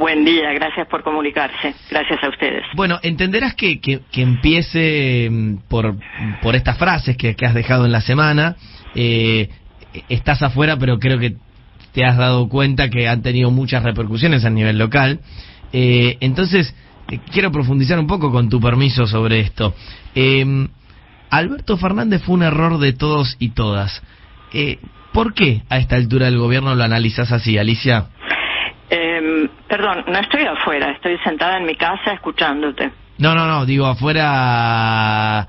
Buen día, gracias por comunicarse. Gracias a ustedes. Bueno, entenderás que empiece por estas frases que has dejado en la semana. Estás afuera, pero creo que te has dado cuenta que han tenido muchas repercusiones a nivel local. Entonces, quiero profundizar un poco, con tu permiso, sobre esto. Alberto Fernández fue un error de todos y todas. ¿Por qué a esta altura del gobierno lo analizás así, Alicia? Perdón, no estoy afuera, estoy sentada en mi casa escuchándote. No, digo afuera,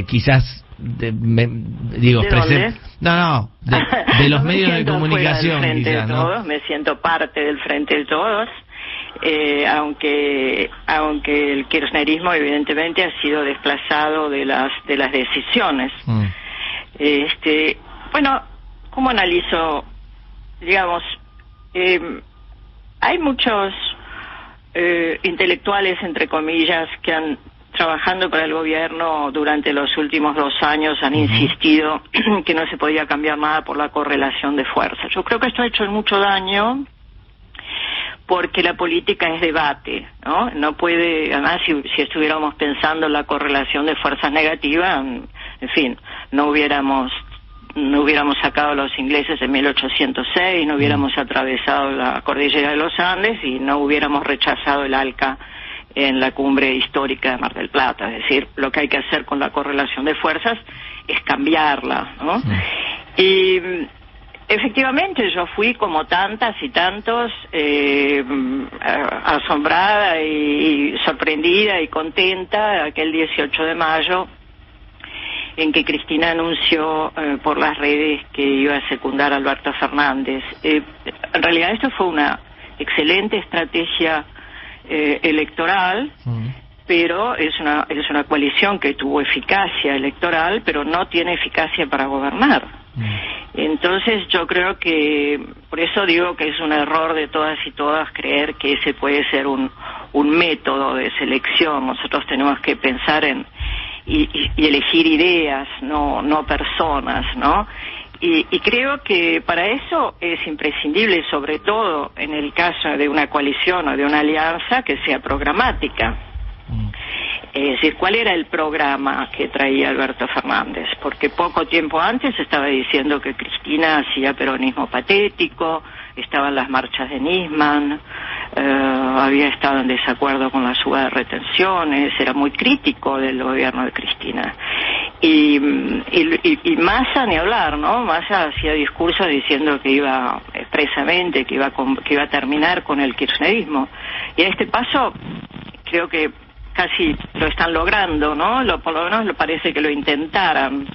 quizás, ¿De dónde? De los medios de comunicación, del frente quizás, de ¿no? Todos, me siento parte del Frente de Todos, aunque el kirchnerismo evidentemente ha sido desplazado de las decisiones. Bueno, ¿cómo analizo? Digamos, hay muchos intelectuales, entre comillas, que han trabajando para el gobierno durante los últimos 2 años han insistido que no se podía cambiar nada por la correlación de fuerzas. Yo creo que esto ha hecho mucho daño, porque la política es debate, ¿no? No puede, además, si estuviéramos pensando en la correlación de fuerzas negativas, en fin, no hubiéramos sacado a los ingleses en 1806, no hubiéramos atravesado la cordillera de los Andes y no hubiéramos rechazado el ALCA en la cumbre histórica de Mar del Plata. Es decir, lo que hay que hacer con la correlación de fuerzas es cambiarla, ¿no? Y efectivamente yo fui, como tantas y tantos, asombrada y sorprendida y contenta aquel 18 de mayo en que Cristina anunció por las redes que iba a secundar a Alberto Fernández. En realidad esto fue una excelente estrategia electoral, pero es una coalición que tuvo eficacia electoral, pero no tiene eficacia para gobernar. Entonces yo creo que, por eso digo que es un error de todas y todas creer que ese puede ser un método de selección. Nosotros tenemos que pensar y elegir ideas, no personas, ¿no? Y creo que para eso es imprescindible, sobre todo en el caso de una coalición o de una alianza, que sea programática. Es decir, ¿cuál era el programa que traía Alberto Fernández? Porque poco tiempo antes estaba diciendo que Cristina hacía peronismo patético, estaban las marchas de Nisman, había estado en desacuerdo con la suba de retenciones, era muy crítico del gobierno de Cristina. Y Massa, ni hablar, ¿no? Massa hacía discursos diciendo que iba expresamente, que iba a terminar con el kirchnerismo. Y a este paso creo que casi lo están logrando, ¿no? Por lo menos parece que lo intentaran,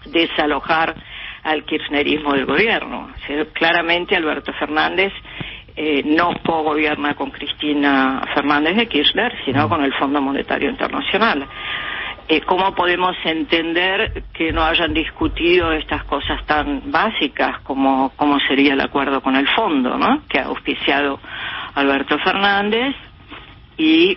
desalojar al kirchnerismo del gobierno. O sea, claramente Alberto Fernández no cogobierna con Cristina Fernández de Kirchner, sino con el Fondo Monetario Internacional. ¿Cómo podemos entender que no hayan discutido estas cosas tan básicas como sería el acuerdo con el fondo, ¿no? Que ha auspiciado Alberto Fernández y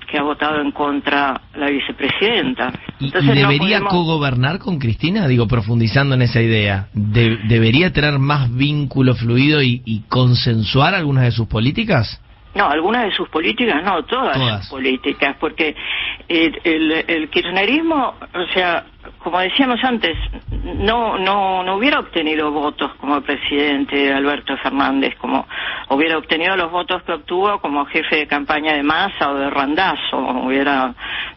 que ha votado en contra la vicepresidenta. Entonces, ¿Y debería cogobernar con Cristina? Digo, profundizando en esa idea. ¿Debería tener más vínculo fluido y consensuar algunas de sus políticas? No, algunas de sus políticas no, todas sus políticas, porque el kirchnerismo, o sea, como decíamos antes, no hubiera obtenido votos como presidente Alberto Fernández, como hubiera obtenido los votos que obtuvo como jefe de campaña de Massa o de Randazzo, hubiera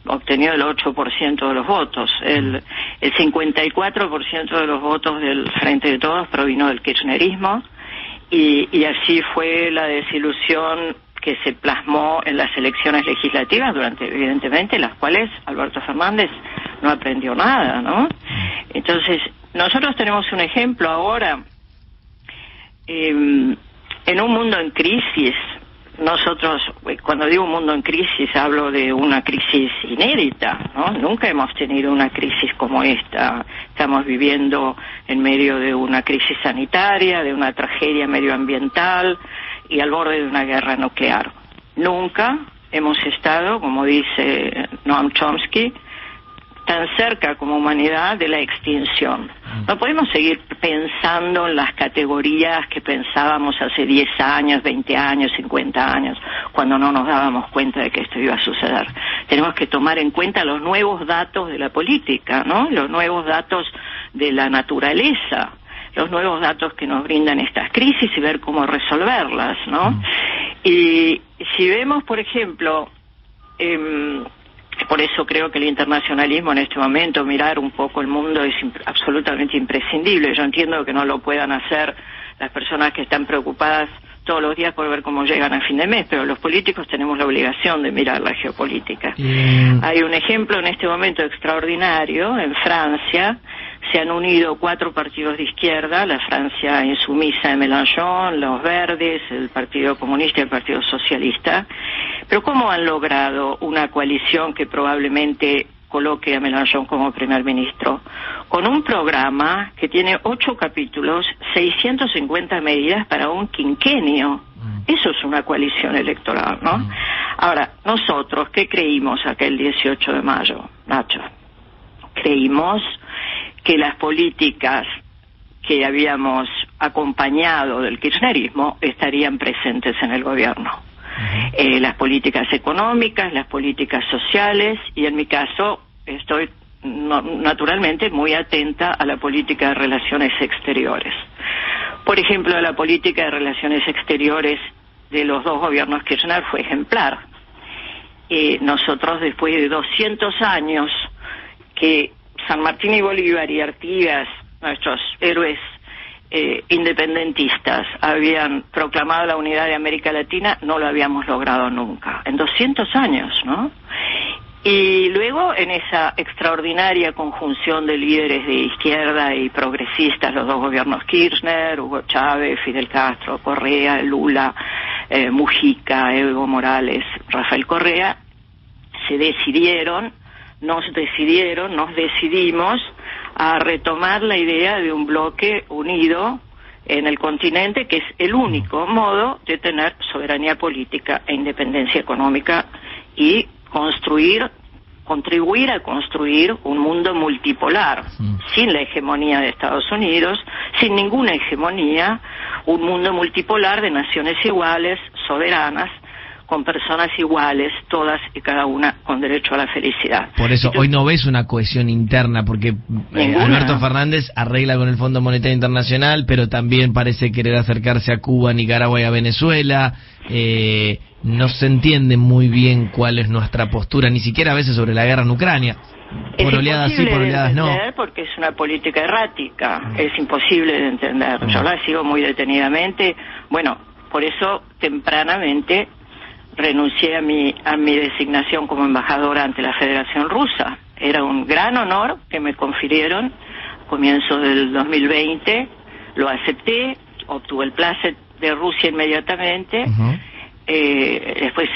obtenido el 8% de los votos. El 54% de los votos del Frente de Todos provino del kirchnerismo, y así fue la desilusión que se plasmó en las elecciones legislativas, durante, evidentemente, las cuales Alberto Fernández no aprendió nada, ¿no? Entonces, nosotros tenemos un ejemplo ahora, en un mundo en crisis. Nosotros, cuando digo un mundo en crisis, hablo de una crisis inédita, ¿no? Nunca hemos tenido una crisis como esta. Estamos viviendo en medio de una crisis sanitaria, de una tragedia medioambiental y al borde de una guerra nuclear. Nunca hemos estado, como dice Noam Chomsky, tan cerca como humanidad de la extinción. No podemos seguir pensando en las categorías que pensábamos hace 10 años, 20 años, 50 años, cuando no nos dábamos cuenta de que esto iba a suceder. Tenemos que tomar en cuenta los nuevos datos de la política, ¿no? Los nuevos datos de la naturaleza, los nuevos datos que nos brindan estas crisis y ver cómo resolverlas, ¿no? Y si vemos, por ejemplo, por eso creo que el internacionalismo en este momento, mirar un poco el mundo, es absolutamente imprescindible. Yo entiendo que no lo puedan hacer las personas que están preocupadas todos los días por ver cómo llegan a fin de mes, pero los políticos tenemos la obligación de mirar la geopolítica. Hay un ejemplo en este momento extraordinario. En Francia se han unido 4 partidos de izquierda, la Francia insumisa de Mélenchon, los Verdes, el Partido Comunista y el Partido Socialista. Pero ¿cómo han logrado una coalición que probablemente coloque a Mélenchon como primer ministro? Con un programa que tiene 8 capítulos, 650 medidas para un quinquenio. Eso es una coalición electoral, ¿no? Ahora, nosotros, ¿qué creímos aquel 18 de mayo, Nacho? Creímos que las políticas que habíamos acompañado del kirchnerismo estarían presentes en el gobierno. Las políticas económicas, las políticas sociales, y en mi caso estoy naturalmente muy atenta a la política de relaciones exteriores. Por ejemplo, la política de relaciones exteriores de los 2 gobiernos Kirchner fue ejemplar. Nosotros, después de 200 años que San Martín y Bolívar y Artigas, nuestros héroes independentistas, habían proclamado la unidad de América Latina, no lo habíamos logrado nunca, en 200 años, ¿no? Y luego, en esa extraordinaria conjunción de líderes de izquierda y progresistas, los 2 gobiernos Kirchner, Hugo Chávez, Fidel Castro, Correa, Lula, Mujica, Evo Morales, Rafael Correa, nos decidimos a retomar la idea de un bloque unido en el continente, que es el único modo de tener soberanía política e independencia económica y contribuir a construir un mundo multipolar, sin la hegemonía de Estados Unidos, sin ninguna hegemonía, un mundo multipolar de naciones iguales, soberanas, con personas iguales, todas y cada una con derecho a la felicidad. Por eso hoy no ves una cohesión interna, porque Alberto Fernández arregla con el Fondo Monetario Internacional, pero también parece querer acercarse a Cuba, Nicaragua y a Venezuela. No se entiende muy bien cuál es nuestra postura, ni siquiera a veces sobre la guerra en Ucrania. Por oleadas sí, por oleadas no. Porque es una política errática, es imposible de entender. Yo la sigo muy detenidamente. Bueno, por eso tempranamente renuncié a mi designación como embajadora ante la Federación Rusa. Era un gran honor que me confirieron a comienzos del 2020. Lo acepté, obtuve el placer de Rusia inmediatamente. Después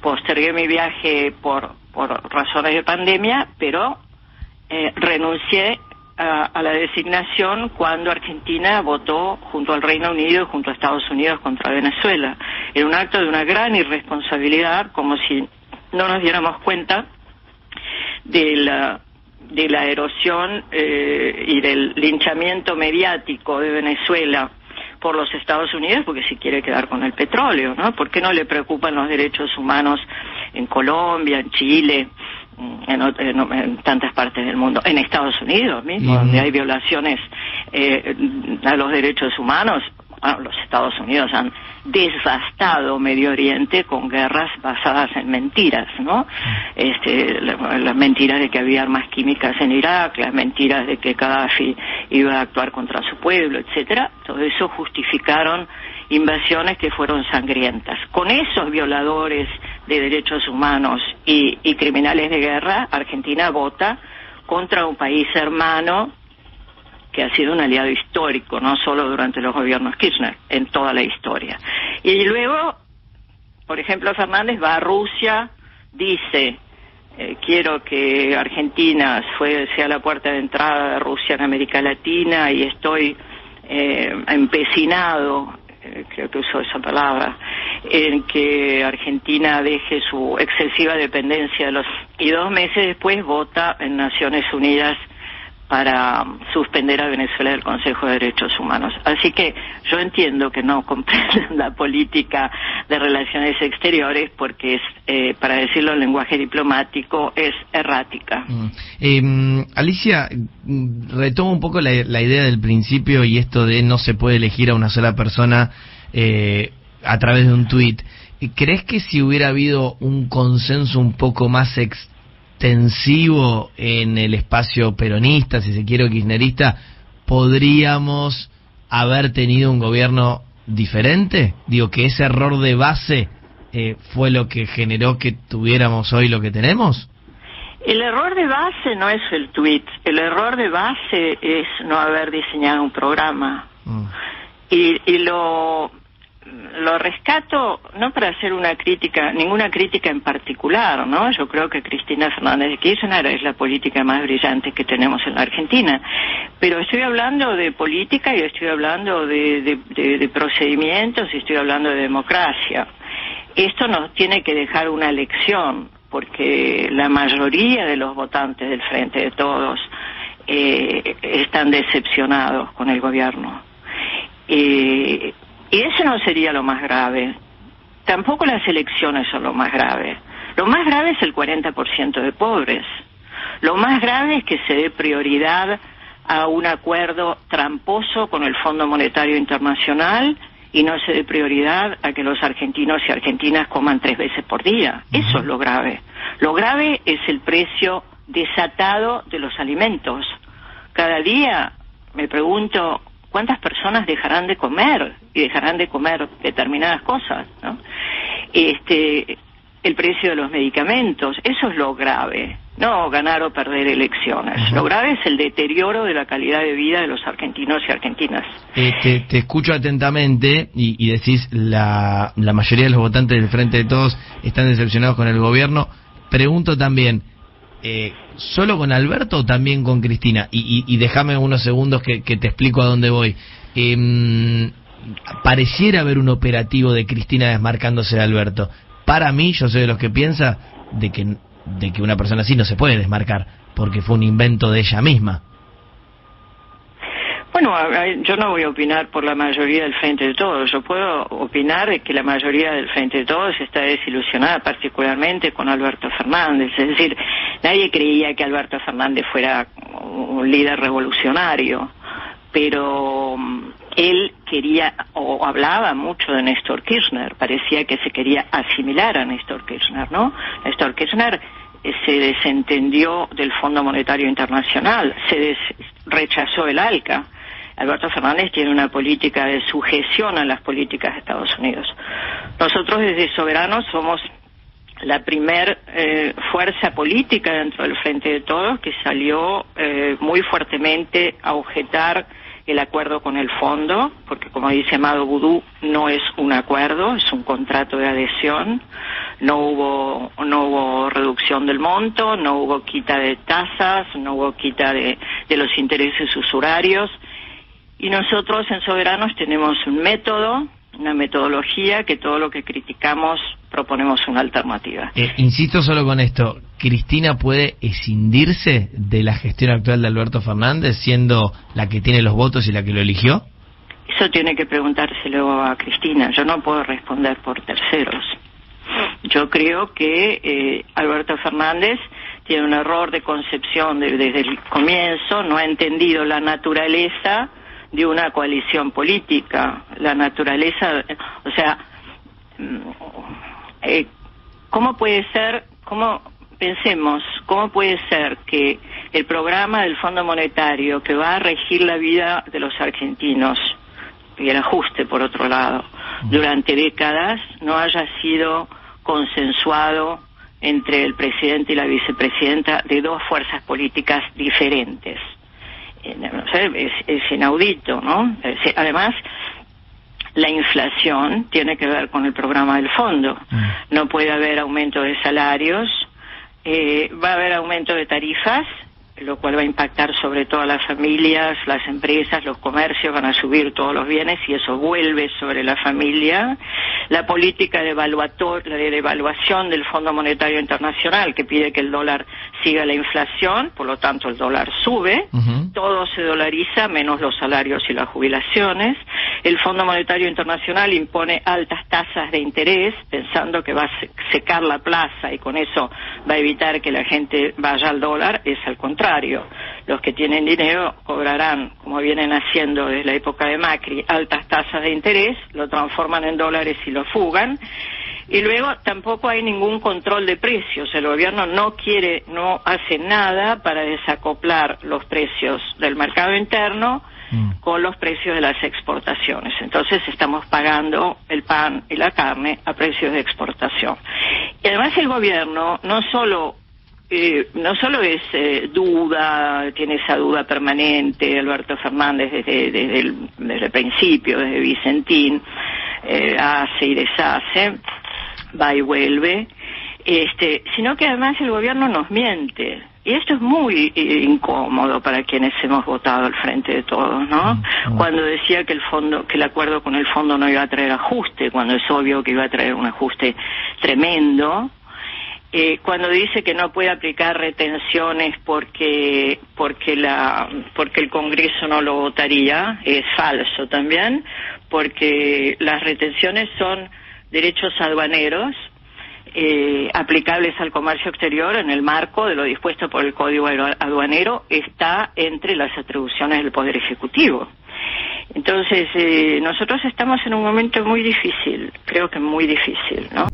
postergué mi viaje por razones de pandemia, pero renuncié a la designación cuando Argentina votó junto al Reino Unido y junto a Estados Unidos contra Venezuela. Era un acto de una gran irresponsabilidad, como si no nos diéramos cuenta de la erosión y del linchamiento mediático de Venezuela por los Estados Unidos, porque si quiere quedar con el petróleo, ¿no? ¿Por qué no le preocupan los derechos humanos en Colombia, en Chile, en tantas partes del mundo, en Estados Unidos mismo, donde hay violaciones a los derechos humanos? Bueno, los Estados Unidos han devastado Medio Oriente con guerras basadas en mentiras, ¿no? Las mentiras de que había armas químicas en Irak, las mentiras de que Gaddafi iba a actuar contra su pueblo, etcétera. Todo eso justificaron invasiones que fueron sangrientas. Con esos violadores de derechos humanos y criminales de guerra, Argentina vota contra un país hermano que ha sido un aliado histórico, no solo durante los gobiernos Kirchner, en toda la historia. Y luego, por ejemplo, Fernández va a Rusia, dice, quiero que Argentina sea la puerta de entrada de Rusia en América Latina, y estoy empecinado, creo que usó esa palabra, en que Argentina deje su excesiva dependencia y 2 meses después vota en Naciones Unidas para suspender a Venezuela del Consejo de Derechos Humanos. Así que yo entiendo que no comprenden la política de relaciones exteriores porque es, para decirlo en lenguaje diplomático, es errática. Alicia, retomo un poco la idea del principio y esto de no se puede elegir a una sola persona a través de un tuit. ¿Crees que si hubiera habido un consenso un poco más extensivo en el espacio peronista, si se quiere, o kirchnerista, podríamos haber tenido un gobierno diferente? Digo, que ese error de base fue lo que generó que tuviéramos hoy lo que tenemos. El error de base no es el tuit, el error de base es no haber diseñado un programa. Y lo rescato no para hacer una crítica, ninguna crítica en particular, ¿no? Yo creo que Cristina Fernández de Kirchner es la política más brillante que tenemos en la Argentina, pero estoy hablando de política y estoy hablando de procedimientos y estoy hablando de democracia. Esto nos tiene que dejar una lección, porque la mayoría de los votantes del Frente de Todos están decepcionados con el gobierno. Y eso no sería lo más grave. Tampoco las elecciones son lo más grave. Lo más grave es el 40% de pobres. Lo más grave es que se dé prioridad a un acuerdo tramposo con el Fondo Monetario Internacional y no se dé prioridad a que los argentinos y argentinas coman 3 veces por día. Eso es lo grave. Lo grave es el precio desatado de los alimentos. Cada día me pregunto cuántas personas dejarán de comer y dejarán de comer determinadas cosas, ¿no? El precio de los medicamentos, eso es lo grave, no ganar o perder elecciones. Lo grave es el deterioro de la calidad de vida de los argentinos y argentinas. Te escucho atentamente y decís la mayoría de los votantes del Frente de Todos están decepcionados con el gobierno. Pregunto también, ¿solo con Alberto o también con Cristina? Y déjame unos segundos que te explico a dónde voy. Pareciera haber un operativo de Cristina desmarcándose de Alberto. Para mí, yo soy de los que piensa de que una persona así no se puede desmarcar, porque fue un invento de ella misma. Bueno, yo no voy a opinar por la mayoría del Frente de Todos. Yo puedo opinar de que la mayoría del Frente de Todos está desilusionada, particularmente con Alberto Fernández. Es decir, nadie creía que Alberto Fernández fuera un líder revolucionario, pero él quería o hablaba mucho de Néstor Kirchner. Parecía que se quería asimilar a Néstor Kirchner, ¿no? Néstor Kirchner se desentendió del Fondo Monetario Internacional, rechazó el ALCA. Alberto Fernández tiene una política de sujeción a las políticas de Estados Unidos. Nosotros desde Soberanos somos la primer fuerza política dentro del Frente de Todos que salió muy fuertemente a objetar el acuerdo con el fondo, porque como dice Amado Boudou, no es un acuerdo, es un contrato de adhesión. No hubo reducción del monto, no hubo quita de tasas, no hubo quita de los intereses usurarios. Y nosotros en Soberanos tenemos un método, una metodología que todo lo que criticamos proponemos una alternativa. Insisto solo con esto, ¿Cristina puede escindirse de la gestión actual de Alberto Fernández siendo la que tiene los votos y la que lo eligió? Eso tiene que preguntárselo a Cristina, yo no puedo responder por terceros. Yo creo que Alberto Fernández tiene un error de concepción desde el comienzo, no ha entendido la naturaleza de una coalición política, la naturaleza, o sea, ¿cómo puede ser, pensemos, cómo puede ser que el programa del Fondo Monetario que va a regir la vida de los argentinos, y el ajuste por otro lado, durante décadas no haya sido consensuado entre el presidente y la vicepresidenta de dos fuerzas políticas diferentes? Es inaudito, ¿no? Además, la inflación tiene que ver con el programa del fondo. No puede haber aumento de salarios, va a haber aumento de tarifas. lo cual va a impactar sobre todo a las familias, las empresas, los comercios, van a subir todos los bienes y eso vuelve sobre la familia. La política de devaluación del Fondo Monetario Internacional, que pide que el dólar siga la inflación, por lo tanto el dólar sube, todo se dolariza menos los salarios y las jubilaciones. El Fondo Monetario Internacional impone altas tasas de interés, pensando que va a secar la plaza y con eso va a evitar que la gente vaya al dólar. Es al contrario, los que tienen dinero cobrarán, como vienen haciendo desde la época de Macri, altas tasas de interés, lo transforman en dólares y lo fugan. Y luego tampoco hay ningún control de precios. El gobierno no hace nada para desacoplar los precios del mercado interno con los precios de las exportaciones. Entonces estamos pagando el pan y la carne a precios de exportación. Y además el gobierno no solo es duda, tiene esa duda permanente, Alberto Fernández desde el principio, desde Vicentín, hace y deshace, va y vuelve, sino que además el gobierno nos miente. Y esto es muy incómodo para quienes hemos votado al Frente de Todos, ¿no? Cuando decía que el acuerdo con el fondo no iba a traer ajuste, cuando es obvio que iba a traer un ajuste tremendo. Cuando dice que no puede aplicar retenciones porque el Congreso no lo votaría, es falso también, porque las retenciones son derechos aduaneros aplicables al comercio exterior en el marco de lo dispuesto por el Código Aduanero, está entre las atribuciones del Poder Ejecutivo. Entonces, nosotros estamos en un momento muy difícil, creo que muy difícil, ¿no?